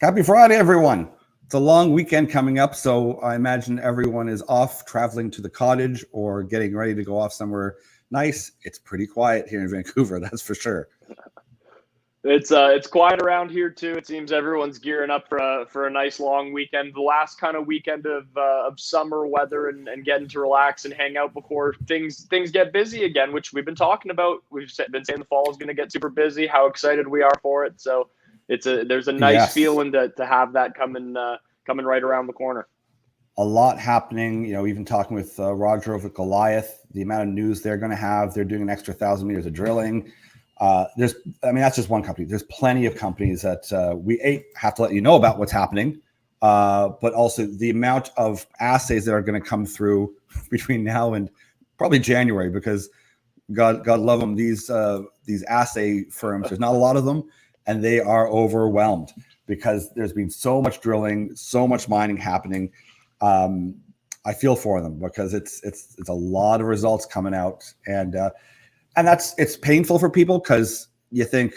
Happy Friday, everyone. It's a long weekend coming up, so I imagine everyone is off traveling to the cottage or getting ready to go off somewhere nice. It's pretty quiet here in Vancouver, that's for sure. It's quiet around here too. It seems everyone's gearing up for a nice long weekend, the last kind of weekend of summer weather and getting to relax and hang out before things get busy again, which we've been talking about. We've been saying the fall is going to get super busy. How excited we are for it! So there's a nice feeling to have that coming right around the corner. A lot happening. Even talking with Roger over at Goliath, the amount of news they're going to have. They're doing an extra 1,000 meters of drilling. That's just one company. There's plenty of companies that we have to let you know about what's happening, but also the amount of assays that are going to come through between now and probably January, because God love them, these assay firms. There's not a lot of them, and they are overwhelmed because there's been so much drilling, so much mining happening. I feel for them because it's a lot of results coming out, and it's painful for people because you think,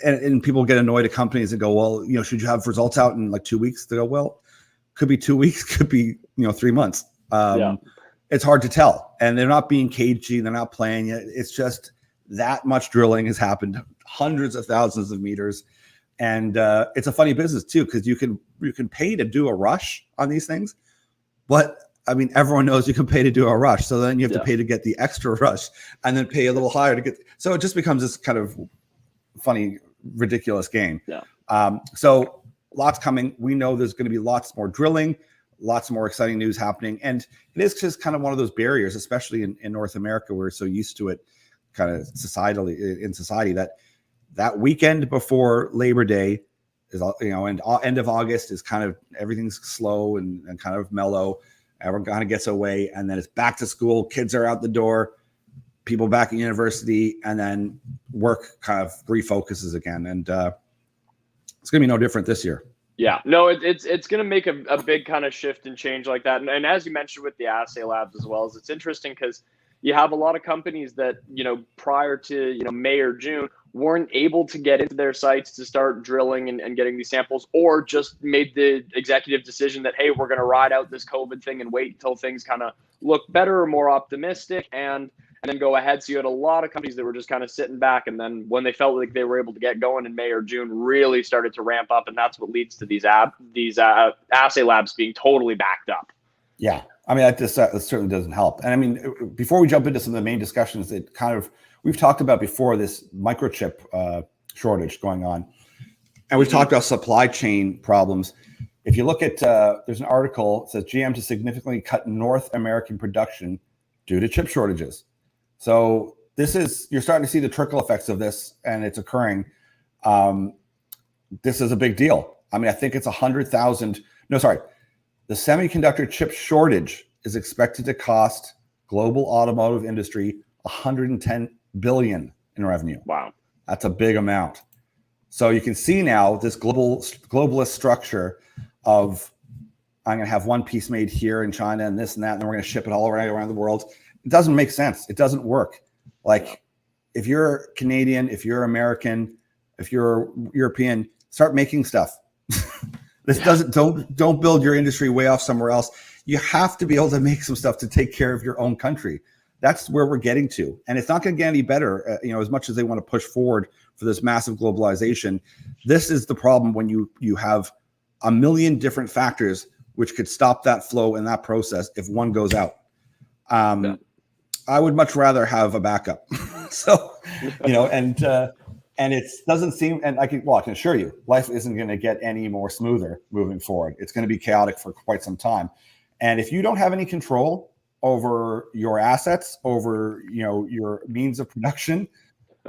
and people get annoyed at companies and go, well, should you have results out in like 2 weeks? They go, well, could be 2 weeks, could be 3 months. It's hard to tell, and they're not being cagey, they're not playing it. It's just that much drilling has happened, hundreds of thousands of meters, and it's a funny business too, because you can pay to do a rush on these things, but everyone knows you can pay to do a rush. So then you have to pay to get the extra rush and then pay a little higher to get. So it just becomes this kind of funny, ridiculous game. So lots coming. We know there's going to be lots more drilling, lots more exciting news happening. And it is just kind of one of those barriers, especially in North America. We're so used to it kind of in society that weekend before Labor Day is, and end of August is kind of everything's slow and kind of mellow. Everyone kind of gets away, and then it's back to school. Kids are out the door, people back at university, and then work kind of refocuses again. And it's going to be no different this year. Yeah, no, it's going to make a big kind of shift and change like that. And as you mentioned with the assay labs as well, it's interesting because you have a lot of companies that, prior to, May or June weren't able to get into their sites to start drilling and getting these samples, or just made the executive decision that, hey, we're going to ride out this COVID thing and wait until things kind of look better or more optimistic and then go ahead. So you had a lot of companies that were just kind of sitting back, and then when they felt like they were able to get going in May or June, really started to ramp up, and that's what leads to these assay labs being totally backed up. Yeah, that certainly doesn't help. And before we jump into some of the main discussions, we've talked about before this microchip shortage going on, and we've talked about supply chain problems. If you look at, there's an article that says GM to significantly cut North American production due to chip shortages. So you're starting to see the trickle effects of this, and it's occurring. This is a big deal. I think it's 100,000. No, sorry. The semiconductor chip shortage is expected to cost global automotive industry $110 billion in revenue. Wow. That's a big amount. So you can see now this globalist structure of, I'm going to have one piece made here in China and this and that, and then we're going to ship it all around the world. It doesn't make sense. It doesn't work. Like, if you're Canadian, if you're American, if you're European, start making stuff. Don't build your industry way off somewhere else. You have to be able to make some stuff to take care of your own country. That's where we're getting to, and it's not going to get any better. As much as they want to push forward for this massive globalization, this is the problem when you have a million different factors which could stop that flow and that process if one goes out. I would much rather have a backup. So, and it doesn't seem, and I can assure you, life isn't going to get any more smoother moving forward. It's going to be chaotic for quite some time. And if you don't have any control over your assets, over your means of production,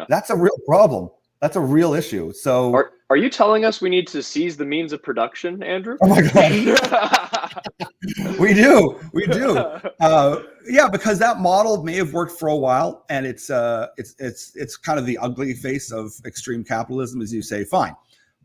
that's a real problem. That's a real issue. So are you telling us we need to seize the means of production, Andrew? Oh my God. We do. Yeah, because that model may have worked for a while, and it's kind of the ugly face of extreme capitalism, as you say, fine,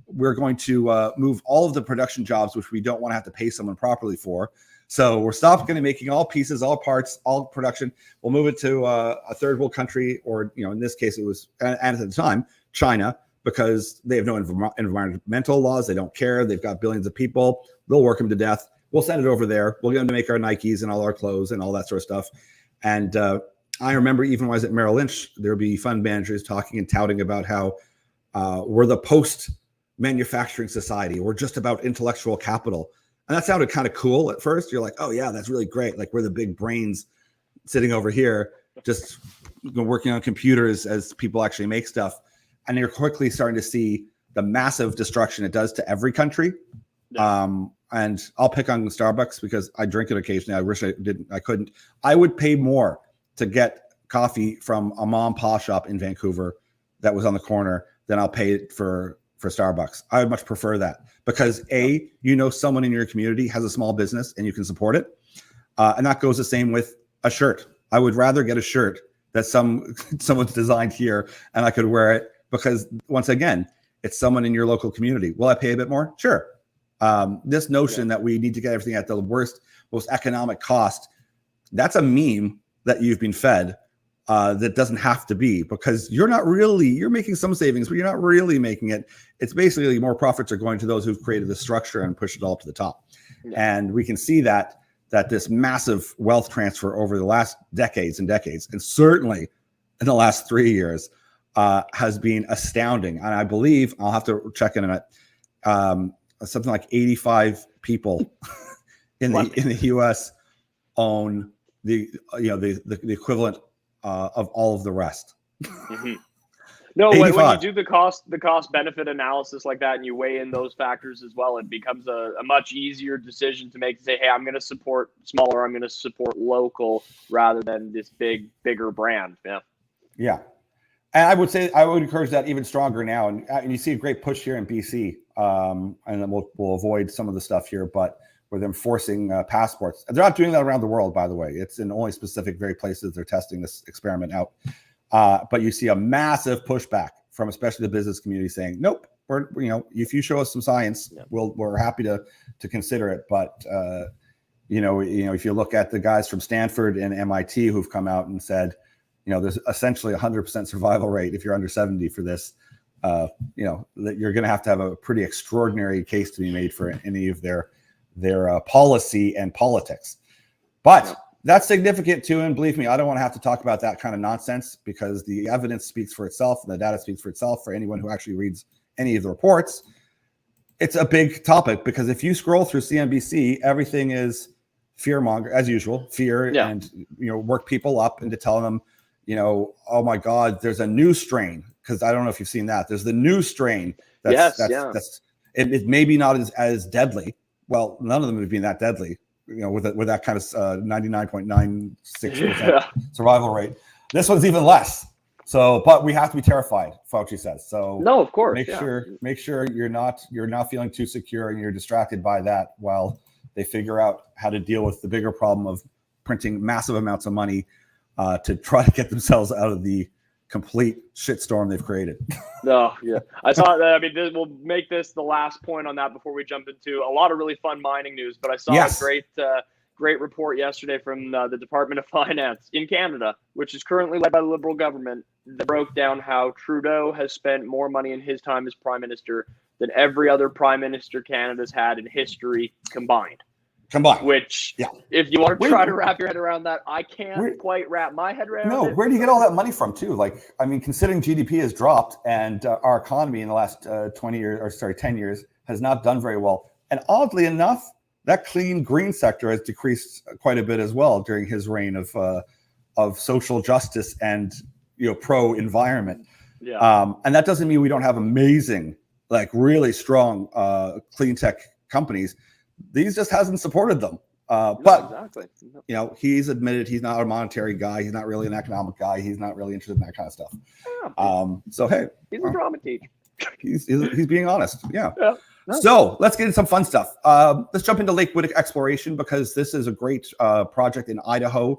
we're going to move all of the production jobs, which we don't want to have to pay someone properly for. So we're stopping making all pieces, all parts, all production. We'll move it to a third world country, or in this case it was, and at the time, China, because they have no environmental laws. They don't care. They've got billions of people. They'll work them to death. We'll send it over there. We'll get them to make our Nikes and all our clothes and all that sort of stuff. And I remember even when I was at Merrill Lynch, there would be fund managers talking and touting about how we're the post-manufacturing society. We're just about intellectual capital. And that sounded kind of cool at first. You're like, oh, yeah, that's really great. Like, we're the big brains sitting over here just working on computers as people actually make stuff. And you're quickly starting to see the massive destruction it does to every country. Yeah. And I'll pick on Starbucks because I drink it occasionally. I wish I didn't. I couldn't. I would pay more to get coffee from a mom and pop shop in Vancouver that was on the corner than I'll pay for Starbucks. I would much prefer that because someone in your community has a small business and you can support it. And that goes the same with a shirt. I would rather get a shirt that someone's designed here and I could wear it because once again, it's someone in your local community. Will I pay a bit more? Sure. This notion that we need to get everything at the worst, most economic cost, that's a meme that you've been fed that doesn't have to be because you're making some savings, but you're not really making it. It's basically more profits are going to those who've created the structure and pushed it all to the top. Yeah. And we can see that this massive wealth transfer over the last decades and certainly in the last 3 years has been astounding. And I believe I'll have to check in on it. Something like 85 people in the U.S. own the equivalent of all of the rest. Mm-hmm. No, when you do the cost benefit analysis like that, and you weigh in those factors as well, it becomes a much easier decision to make. To say, hey, I'm going to support smaller, I'm going to support local, rather than this bigger brand. Yeah. And I would encourage that even stronger now. And you see a great push here in BC, and then we'll avoid some of the stuff here, but where they're enforcing passports. They're not doing that around the world, by the way. It's in only specific very places they're testing this experiment out. But you see a massive pushback from especially the business community saying, nope, if you show us some science, we're happy to consider it. But if you look at the guys from Stanford and MIT who've come out and said, there's essentially 100% survival rate if you're under 70 for this. That you're going to have a pretty extraordinary case to be made for any of their policy and politics. But that's significant too. And believe me, I don't want to have to talk about that kind of nonsense because the evidence speaks for itself and the data speaks for itself for anyone who actually reads any of the reports. It's a big topic because if you scroll through CNBC, everything is fearmonger as usual, and work people up into telling them, oh my God, there's a new strain. Because I don't know if you've seen that. There's the new strain. That's it may be not as deadly. Well, none of them have been that deadly, with that kind of 99.96% survival rate. This one's even less. So, but we have to be terrified, Fauci says. So no, of course. Make sure you're not feeling too secure and you're distracted by that while they figure out how to deal with the bigger problem of printing massive amounts of money to try to get themselves out of the complete shitstorm they've created. No, yeah. I saw that. I mean, we'll make this the last point on that before we jump into a lot of really fun mining news. But I saw a great report yesterday from the Department of Finance in Canada, which is currently led by the Liberal government, that broke down how Trudeau has spent more money in his time as Prime Minister than every other Prime Minister Canada's had in history combined. Which, if you want to try to wrap your head around that, I can't quite wrap my head around it. Where do you get all that money from, too? Considering GDP has dropped and our economy in the last 10 years has not done very well. And oddly enough, that clean green sector has decreased quite a bit as well during his reign of social justice and pro-environment. Yeah. And that doesn't mean we don't have amazing, really strong clean tech companies. These just hasn't supported them. He's admitted he's not a monetary guy. He's not really an economic guy. He's not really interested in that kind of stuff. So, hey. He's a drama teacher. He's being honest. Yeah. So let's get into some fun stuff. Let's jump into Lakewood exploration because this is a great project in Idaho.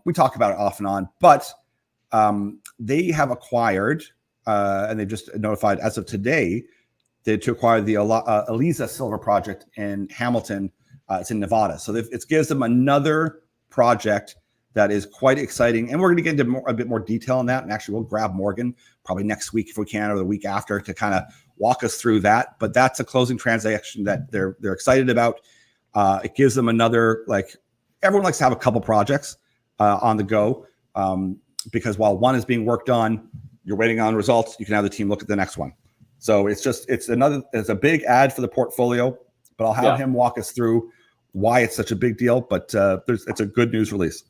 We talk about it off and on, but they have acquired, and they've just notified as of today, to acquire the Eliza Silver project in Hamilton. It's in Nevada. So it gives them another project that is quite exciting. And we're going to get into a bit more detail on that. And actually, we'll grab Morgan probably next week if we can, or the week after, to kind of walk us through that. But that's a closing transaction that they're excited about. It gives them another, like, everyone likes to have a couple projects on the go, because while one is being worked on, you're waiting on results, you can have the team look at the next one. So it's a big ad for the portfolio, but I'll have him walk us through why it's such a big deal. But it's a good news release.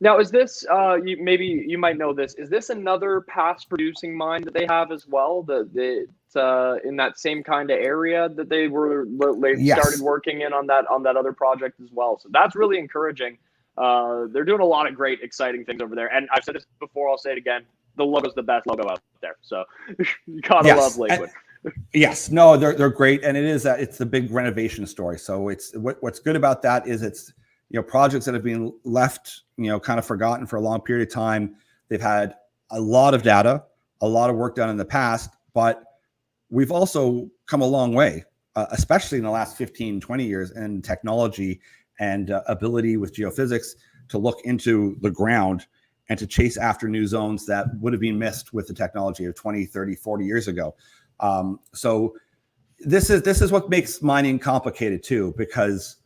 Now, is this, maybe you might know this, is this another past producing mine that they have as well, in that same kind of area that they started working in on that other project as well? So that's really encouraging. They're doing a lot of great, exciting things over there. And I've said this before, I'll say it again, the logo's the best logo out there. So you gotta love Lakewood. Yes, no, they're great. And it's the big renovation story. So it's what's good about that is it's, projects that have been left, kind of forgotten for a long period of time. They've had a lot of data, a lot of work done in the past, but we've also come a long way, especially in the last 15, 20 years in technology and ability with geophysics to look into the ground and to chase after new zones that would have been missed with the technology of 20, 30, 40 years ago. So this is what makes mining complicated too, because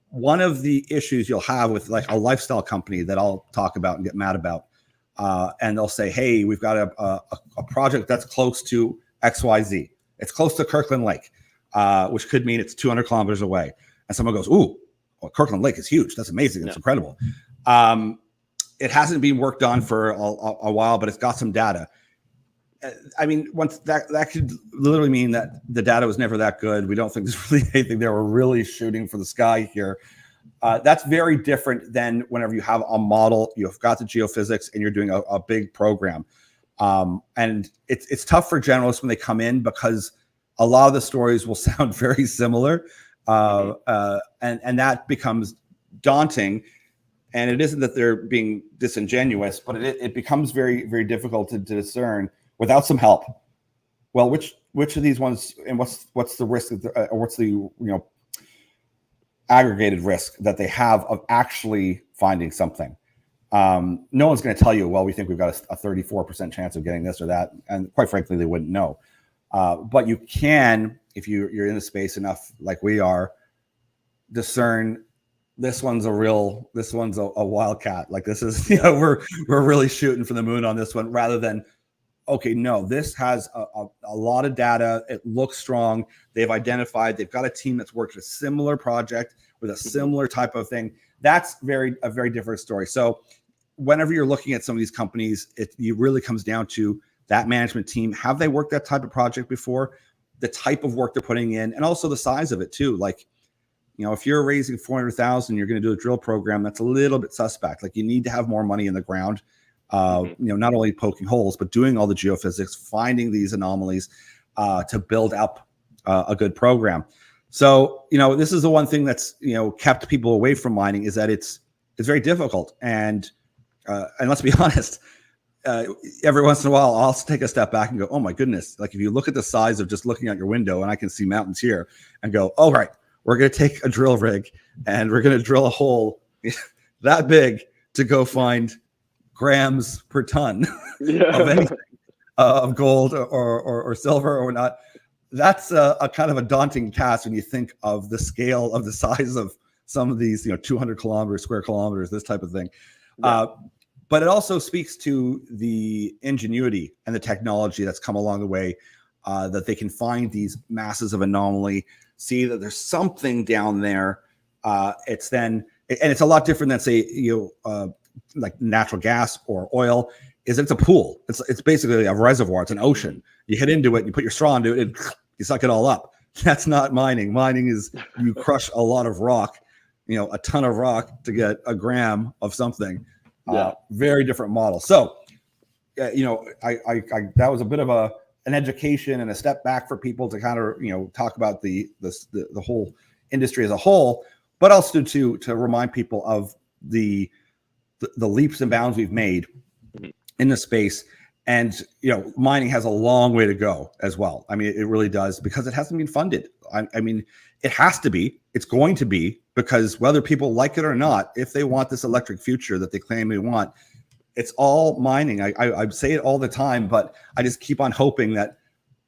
one of the issues you'll have with like a lifestyle company that I'll talk about and get mad about, and they'll say, hey, we've got a project that's close to XYZ. It's close to Kirkland Lake, which could mean it's 200 kilometers away. And someone goes, ooh, well, Kirkland Lake is huge. That's amazing. It's incredible. It hasn't been worked on for a while, but it's got some data. I mean, once that could literally mean that the data was never that good. We don't think there's really anything there. We're really shooting for the sky here. That's very different than whenever you have a model, you've got the geophysics, and you're doing a big program. And it's tough for generalists when they come in, because a lot of the stories will sound very similar, and that becomes daunting. And it isn't that they're being disingenuous, but it becomes very, very difficult to discern without some help. Well, which of these ones, and what's the risk, or what's the aggregated risk that they have of actually finding something? No one's going to tell you, well, we think we've got a 34% chance of getting this or that, and quite frankly, they wouldn't know. But you can, if you're in the space enough, like we are, discern this one's a wildcat. Like, this is, we're really shooting for the moon on this one, rather than, okay, no, this has a lot of data. It looks strong. They've got a team that's worked a similar project with a similar type of thing. That's a very different story. So whenever you're looking at some of these companies, it really comes down to that management team. Have they worked that type of project before? The type of work they're putting in, and also the size of it too. Like, if you're raising 400,000, you're going to do a drill program, that's a little bit suspect. Like, you need to have more money in the ground. Not only poking holes, but doing all the geophysics, finding these anomalies to build up a good program. So, this is the one thing that's, kept people away from mining, is that it's very difficult. And let's be honest, every once in a while, I'll take a step back and go, oh my goodness. Like, if you look at the size of just looking out your window, and I can see mountains here, and go, all right, we're going to take a drill rig and we're going to drill a hole that big to go find grams per ton of anything, of gold or silver or not. That's a kind of a daunting task when you think of the scale of the size of some of these, 200 square kilometers, this type of thing. Yeah. But it also speaks to the ingenuity and the technology that's come along the way, that they can find these masses of anomaly, see that there's something down there. It's a lot different than, say, like natural gas or oil. It's a pool. It's basically a reservoir. It's an ocean. You hit into it, you put your straw into it, and you suck it all up. That's not mining. Mining is, you crush a lot of rock, a ton of rock to get a gram of something. Very different model. So, I that was a bit of an education and a step back for people to kind of, talk about the whole industry as a whole, but also to remind people of the leaps and bounds we've made in the space. And, mining has a long way to go as well. I mean, it really does, because it hasn't been funded. I mean, it has to be. It's going to be, because whether people like it or not, if they want this electric future that they claim they want, it's all mining. I say it all the time, but I just keep on hoping that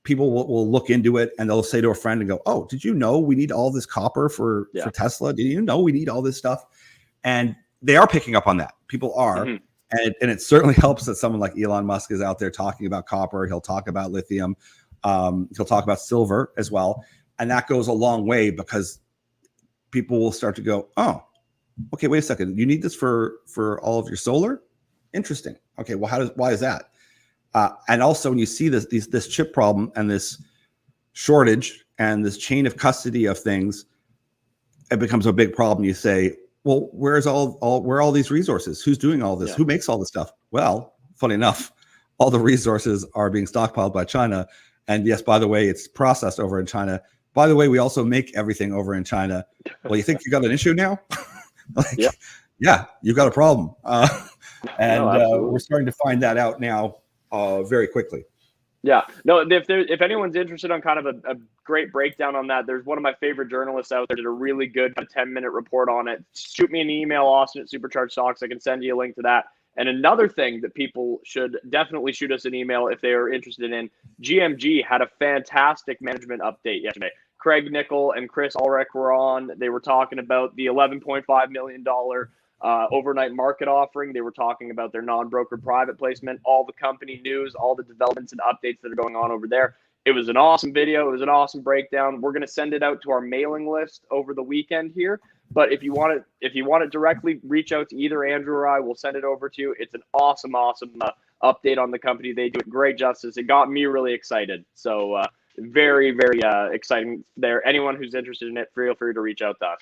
people will look into it and they'll say to a friend and go, oh, did you know we need all this copper for Tesla? Did you know we need all this stuff? And they are picking up on that. People are. Mm-hmm. And it certainly helps that someone like Elon Musk is out there talking about copper. He'll talk about lithium. He'll talk about silver as well. And that goes a long way because people will start to go, oh, okay, wait a second. You need this for all of your solar? Interesting. Okay, well, why is that? And also when you see this chip problem and this shortage and this chain of custody of things, it becomes a big problem. You say, well, where are all these resources? Who's doing all this? Who makes all this stuff? Well, funny enough, all the resources are being stockpiled by China. And yes, by the way, it's processed over in China. By the way, we also make everything over in China. Well, you think you got an issue now? Yeah, you've got a problem. We're starting to find that out now very quickly. Yeah, no, if anyone's interested on kind of a great breakdown on that, there's one of my favorite journalists out there did a really good 10-minute report on it. Shoot me an email, Austin at Supercharged Stocks. I can send you a link to that. And another thing that people should definitely shoot us an email if they are interested in, GMG had a fantastic management update yesterday. Craig Nickel and Chris Ulrich were on. They were talking about the $11.5 million overnight market offering. They were talking about their non-brokered private placement, all the company news, all the developments and updates that are going on over there. It was an awesome video. It was an awesome breakdown. We're going to send it out to our mailing list over the weekend here. But if you want it directly, reach out to either Andrew or I. We'll send it over to you. It's an awesome update on the company. They do it great justice. It got me really excited. So very, very exciting there. Anyone who's interested in it, feel free to reach out to us.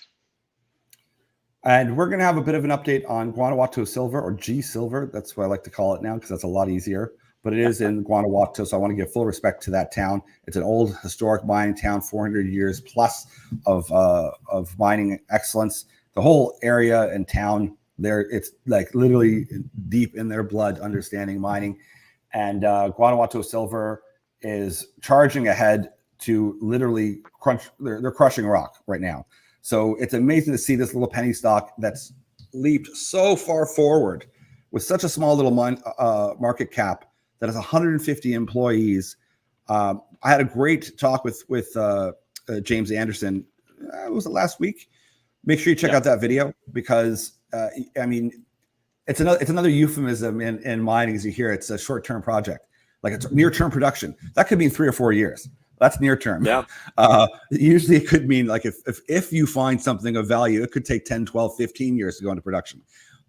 And we're going to have a bit of an update on Guanajuato Silver, or G Silver. That's what I like to call it now because that's a lot easier. But it is in Guanajuato, so I want to give full respect to that town. It's an old historic mining town, 400 years plus of mining excellence. The whole area and town there, it's like literally deep in their blood, understanding mining. And Guanajuato Silver is charging ahead to literally crunch. They're crushing rock right now. So it's amazing to see this little penny stock that's leaped so far forward with such a small little market cap that has 150 employees. I had a great talk with James Anderson. Was it last week? Make sure you check out that video because I mean, it's another euphemism in mining. As you hear, it's a short-term project, like it's near-term production. That could mean 3 or 4 years. That's near term. Yeah. Usually it could mean like if you find something of value, it could take 10, 12, 15 years to go into production.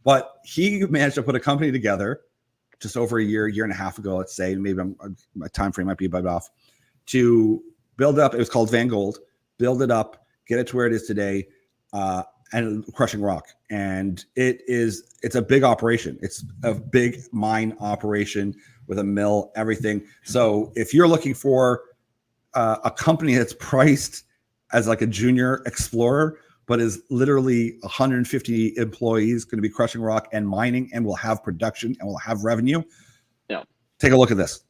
But he managed to put a company together just over a year and a half ago, let's say, maybe my time frame might be a bit off, to build up. It was called Van Gold. Build it up, get it to where it is today, and crushing rock. And it's a big operation. It's a big mine operation with a mill, everything. So if you're looking for a company that's priced as like a junior explorer, but is literally 150 employees going to be crushing rock and mining and will have production and will have revenue. Yeah. Take a look at this.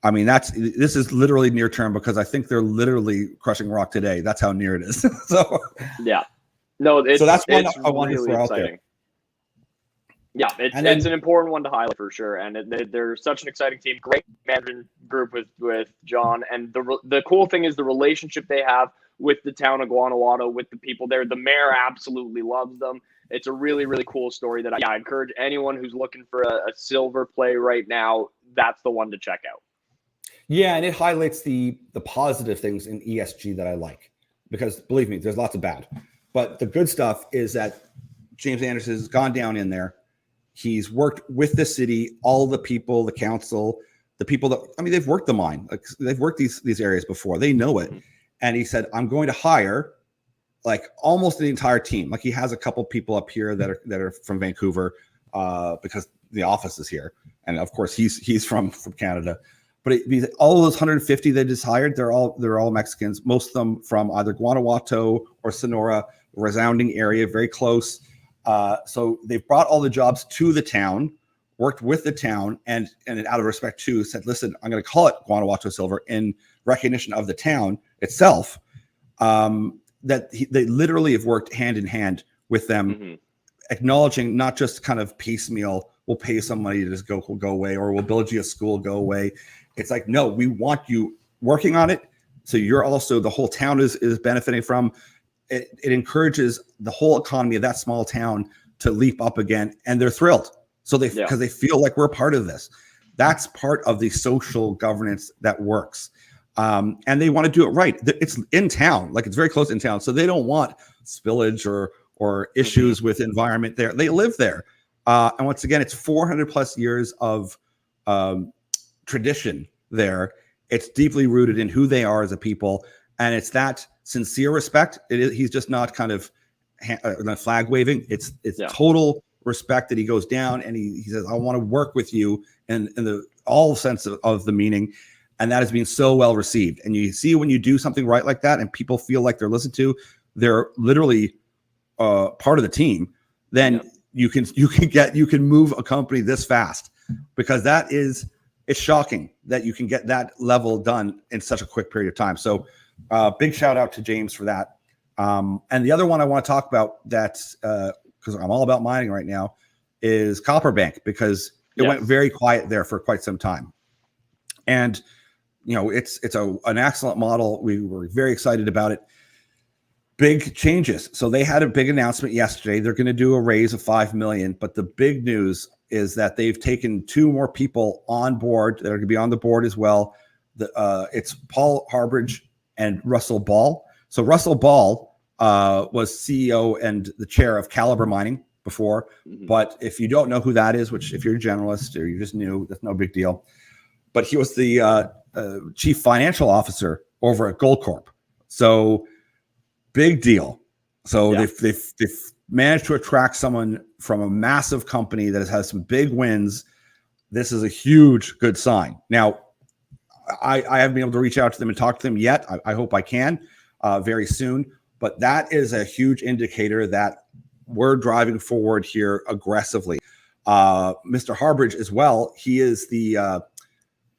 I mean, this is literally near term because I think they're literally crushing rock today. That's how near it is. So yeah, no, so that's one I wanted really to throw exciting. Out there. Yeah, it's an important one to highlight for sure, and they're such an exciting team. Great management group with John, and the cool thing is the relationship they have with the town of Guanajuato, with the people there. The mayor absolutely loves them. It's a really, really cool story that I encourage anyone who's looking for a silver play right now. That's the one to check out. Yeah, and it highlights the positive things in ESG that I like, because believe me, there's lots of bad, but the good stuff is that James Anderson has gone down in there. He's worked with the city, all the people, the council, the people that, I mean, they've worked the mine. Like, they've worked these areas before. They know it. And he said, I'm going to hire like almost the entire team. Like, he has a couple people up here that are from Vancouver because the office is here. And of course he's from Canada. But all those 150 they just hired, they're all Mexicans, most of them from either Guanajuato or Sonora, resounding area, very close. So they've brought all the jobs to the town, worked with the town, and out of respect too, said, listen, I'm going to call it Guanajuato Silver in recognition of the town itself. that they literally have worked hand in hand with them, acknowledging not just kind of piecemeal, we'll pay you some money to just go away, or we'll build you a school, go away. It's like, no, we want you working on it. So you're also, the whole town is benefiting from it. It encourages the whole economy of that small town to leap up again. And they're thrilled. So because they feel like we're a part of this. That's part of the social governance that works. And they want to do it right. It's in town, like it's very close in town. So they don't want spillage or issues with environment there. They live there. And once again, it's 400 plus years of tradition there. It's deeply rooted in who they are as a people. And it's that sincere respect. He's just not kind of flag waving. It's total respect that he goes down and he says, I want to work with you in the all sense of the meaning. And that has been so well received. And you see when you do something right like that and people feel like they're listened to, they're literally part of the team, then you can move a company this fast, because it's shocking that you can get that level done in such a quick period of time. So big shout out to James for that. And the other one I want to talk about that, because I'm all about mining right now, is Copper Bank, because it went very quiet there for quite some time. And it's an excellent model. We were very excited about it. Big changes. So they had a big announcement yesterday. They're going to do a raise of $5 million. But the big news is that they've taken 2 more people on board that are going to be on the board as well. It's Paul Harbridge and Russell Ball. So Russell Ball was CEO and the chair of Caliber Mining before. But if you don't know who that is, which if you're a generalist or you're just new, that's no big deal. But he was the chief financial officer over at Goldcorp. So big deal. So they've managed to attract someone from a massive company that has some big wins. This is a huge good sign. Now, I haven't been able to reach out to them and talk to them yet. I hope I can very soon. But that is a huge indicator that we're driving forward here aggressively. Mr. Harbridge as well. He was the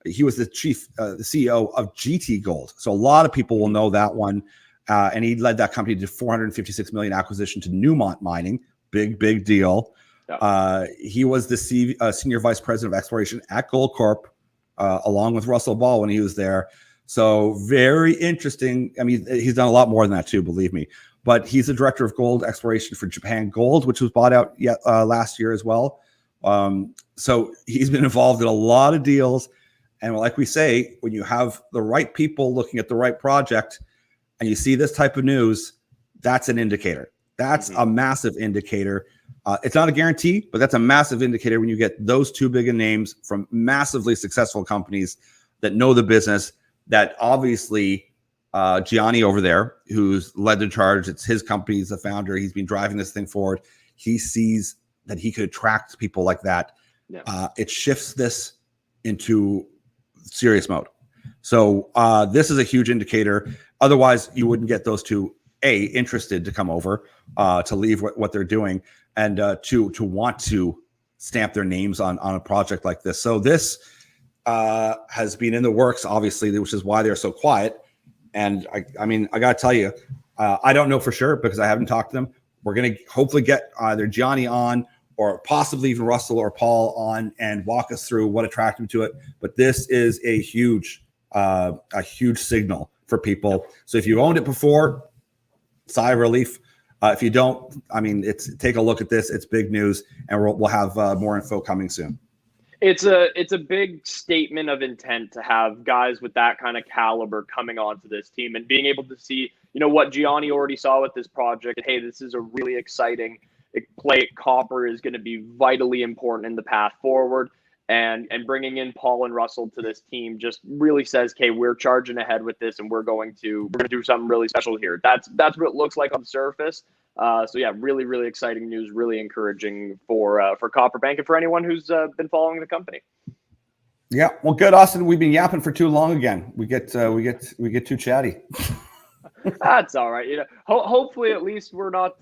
CEO of GT Gold. So a lot of people will know that one. And he led that company to $456 million acquisition to Newmont Mining. Big deal. He was the senior vice president of exploration at Goldcorp, along with Russell Ball when he was there. So very interesting. I mean, he's done a lot more than that too, believe me. But he's the director of gold exploration for Japan Gold, which was bought out last year as well. So he's been involved in a lot of deals. And like we say, when you have the right people looking at the right project and you see this type of news, that's an indicator. That's a massive indicator. It's not a guarantee, but that's a massive indicator when you get those 2 big names from massively successful companies that know the business, that obviously Gianni over there, who's led the charge, it's his company, he's the founder, he's been driving this thing forward. He sees that he could attract people like that. It shifts this into serious mode. So this is a huge indicator. Otherwise, you wouldn't get those 2 interested to come over, to leave what they're doing, and to want to stamp their names on a project like this. So this has been in the works, obviously, which is why they're so quiet. And I mean, I got to tell you, I don't know for sure because I haven't talked to them. We're going to hopefully get either Gianni on or possibly even Russell or Paul on and walk us through what attracted them to it. But this is a huge signal for people. So if you owned it before, sigh of relief. If you don't, I mean, take a look at this. It's big news, and we'll have more info coming soon. It's a big statement of intent to have guys with that kind of caliber coming onto this team and being able to see, what Gianni already saw with this project. Hey, this is a really exciting play. Copper is going to be vitally important in the path forward. And bringing in Paul and Russell to this team just really says, okay, we're charging ahead with this, and we're going to do something really special here. That's what it looks like on the surface. So yeah, really, really exciting news, really encouraging for Copper Bank and for anyone who's been following the company. Yeah, well, good, Austin. We've been yapping for too long again. We get too chatty. That's all right. Hopefully at least we're not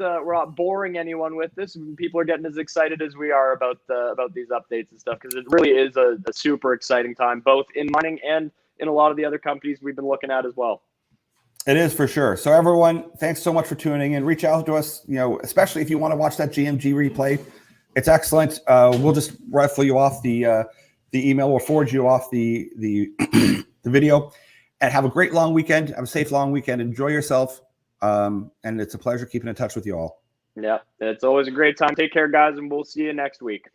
boring anyone with this. People are getting as excited as we are about these updates and stuff, because it really is a super exciting time, both in mining and in a lot of the other companies we've been looking at as well. It is for sure. So everyone, thanks so much for tuning in. Reach out to us, especially if you want to watch that GMG replay. It's excellent. We'll just rifle you off the email. We'll forward you off the the video. And have a great long weekend. Have a safe long weekend. Enjoy yourself. And it's a pleasure keeping in touch with you all. Yeah, it's always a great time. Take care, guys, and we'll see you next week.